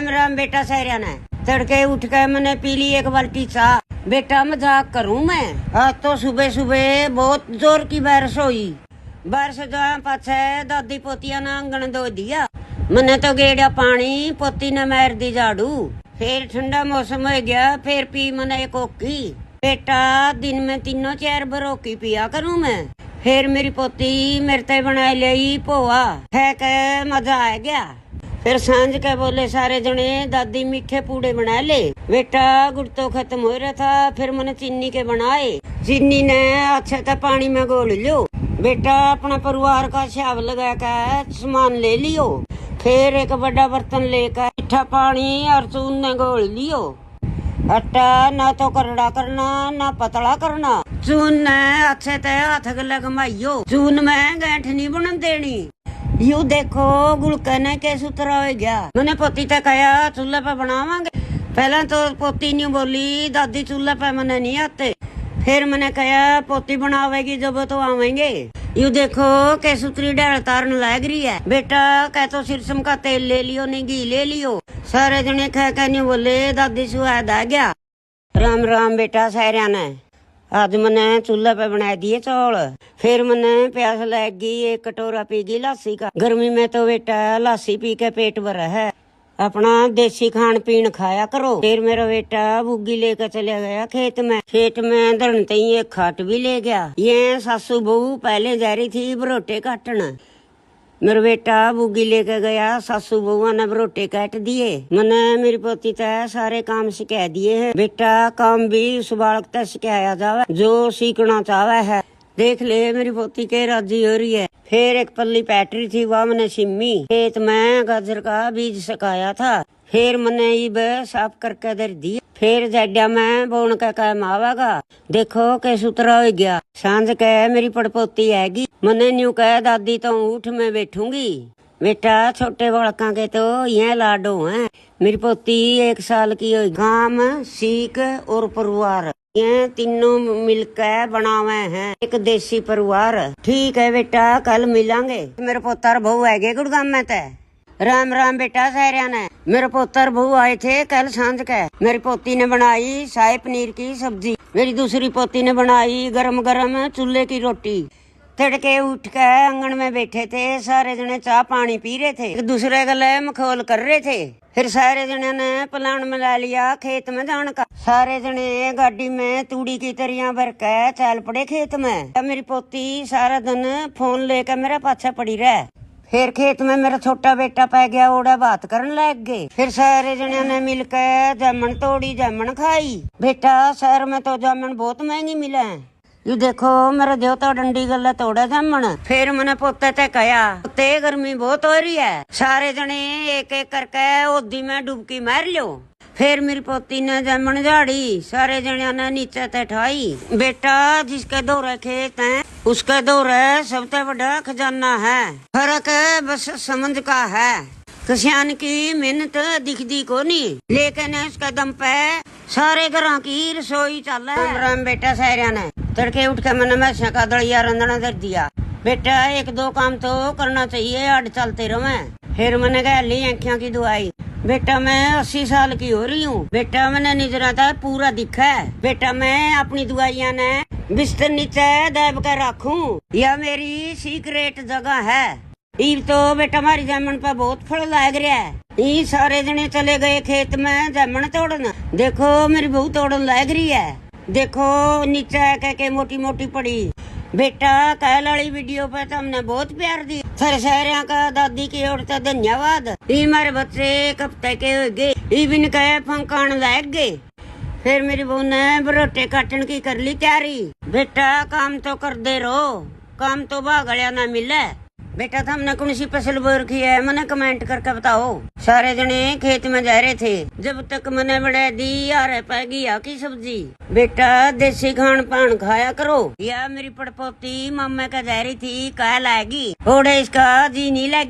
राम राम बेटा सहरिया ने तड़के उठ के मैंने पी ली एक बाल्टी चाह। बेटा मजाक करूं मैं? आज तो सुबह सुबह बहुत जोर की बारिश हुई। बारिश जो पाछे दादी पोतिया ने आंगन धो दिया। मैंने तो गेड़िया पानी, पोती ने मार दी झाड़ू। फिर ठंडा मौसम हो गया, फिर पी मैंने एक ओकी। बेटा दिन में 3-4 बार ओकी पिया करूं मैं। फिर मेरी पोती मेरे ते बना ली पोहा, है के मजा आ गया। फिर सांझ के बोले सारे जने दादी मीठे पूड़े बना ले। बेटा गुड़ तो खत्म हो रहा था, फिर मैंने चीनी के बनाए। चीनी ने अच्छा था पानी में घोल लियो। बेटा अपना परिवार का हिसाब लगा कर सामान ले लियो। फिर एक बड़ा बर्तन लेकर मीठा पानी और चून ने घोल लियो। आटा ना तो करड़ा करना ना पतला करना। चून ने अच्छे ते हाथ गले घमाइयो। चून में गांठ नहीं बन देनी। यू देखो गुड़का ने के सुतरा हो गया। मैंने पोती तक कहा चूल्हे पे बनावांगे। पहले तो पोती नहीं बोली, दादी चूल्हे पे मैंने नहीं आते। फिर मैंने कहा पोती बनावेगी जब तो आवेंगे। यू देखो के सुतरी डाल तारन लग रही है। बेटा कह तो सिरसम का तेल ले लियो, नहीं घी ले लियो। सारे जने कह नहीं बोले दादी सुहाद आ गया। राम राम बेटा सहरिया ने आज मैंने चूल्हे पे बना दिए चौल। फिर मैंने प्यास लग गई, एक कटोरा पी गई लस्सी का। गर्मी में तो बेटा लस्सी पी के पेट भरा है। अपना देसी खान पीन खाया करो। फिर मेरा बेटा बुग्गी लेकर चले गया खेत में। खेत में धरते ही एक खाट भी ले गया। ये सासू बहू पहले जा रही थी बरोटे काटन। मेरा बेटा बुग्गी लेके गया, सासू बहुआ ने बरोटे काट दिए। मैंने मेरी पोती तय सारे काम सिखा दिए हैं। बेटा काम भी उस बालक तक सिखाया जावे जो सीखना चाहे है। देख ले मेरी पोती के राजी हो रही है। फिर एक पल्ली पैटरी थी, वह मैंने सिमी। खेत में गाजर का बीज सकाया था। फिर मैंने ये साफ करके दर दी। फिर जाड्या में बोन का काम आवेगा। देखो के सुतरा हो गया। सांझ के मेरी पड़पोती आएगी। मैंने न्यू कह दादी तो ऊठ में बैठूंगी। बेटा छोटे बालका के तो ये लाडो हैं। मेरी पोती 1 साल की हुई। काम, सीख और परिवार ये तीनों मिलकर बनावे हैं एक देसी परिवार। ठीक है बेटा, कल मिलेंगे। मेरे पोतर बहू है गुड़गाम में तय। राम राम बेटा सहरिया ने मेरे पोतर बहू आए थे कल सांझ के। मेरी पोती ने बनाई शाही पनीर की सब्जी। मेरी दूसरी पोती ने बनाई गरम गरम चूल्हे की रोटी। तड़के उठ के आंगन में बैठे थे, सारे जने चाह पानी पी रहे थे, एक दूसरे गले मखौल कर रहे थे। फिर सारे जने ने प्लान मिला लिया खेत में जाने का। सारे जने गाड़ी में तूड़ी की तरियां भर के चल पड़े खेत में। मेरी पोती सारा दिन फोन लेकर मेरा पाछा पड़ी रहे। फिर खेत में मेरा छोटा बेटा पै गया, ओड़ा बात करने लग गए। फिर सारे जने ने मिलकर जामन तोड़ी, जामन खाई। बेटा शहर में तो जामन बहुत महंगी मिले हैं। ये देखो मेरा देवता डंडी गला तोड़ा जामन। फिर मैंने पोते ते कहा ते गर्मी बहुत हो रही है, सारे जने एक एक करके ओदी में डुबकी मार लो। फिर मेरी पोती ने जामन झाड़ी, सारे जने ने नीचे ते ठाई। बेटा जिसके दौरे खेत हैं उसका दौरे सबसे बड़ा खजाना है। फर्क बस समझ का है। किसान की मेहनत दिखती को नहीं, लेकिन उसका दम पे सारे घरों की रसोई चल रहा है। राम राम बेटा सहरिया ने तड़के उठ के मैंने मैसा का दलिया रंधना कर दिया। बेटा 1-2 काम तो करना चाहिए, अड चलते रहे। फिर मैंने कह ली आँखियों की दवाई। बेटा मैं 80 साल की हो रही हूँ। बेटा मैंने निजरा था पूरा दिखा है। बेटा मैं अपनी दवाइयाँ ने बिस्तर नीचे दब कर रखूं, यह मेरी सीक्रेट जगह है। इब तो बेटा हमारी जामन पर बहुत फल लग रहा है। ये सारे जने चले गए खेत में जामन तोड़न। देखो मेरी बहू तोड़न लग रही है। देखो नीचे कह के मोटी मोटी पड़ी। बेटा कल वाली वीडियो पे तो हमने बहुत प्यार दी। सर सहरिया का दादी की ओर से धन्यवाद। हमारे बच्चे 1 हफ्ते के हो गए, इबिन कहे फंकान लग गए। फिर मेरी बहू ने बरोटे काटन की कर ली तैयारी। बेटा काम तो कर दे रहो, काम तो भागड़िया ना मिले। बेटा था हमने कौन सी फसल बो रखी है, मैंने कमेंट करके बताओ। सारे जने खेत में जा रहे थे, जब तक मैंने बढ़ा दी यार पैगी या की सब्जी। बेटा देसी खान पान खाया करो। या मेरी पड़पोती मामा का जा रही थी, कह लाएगी ओढ़े इसका जी नहीं लगी।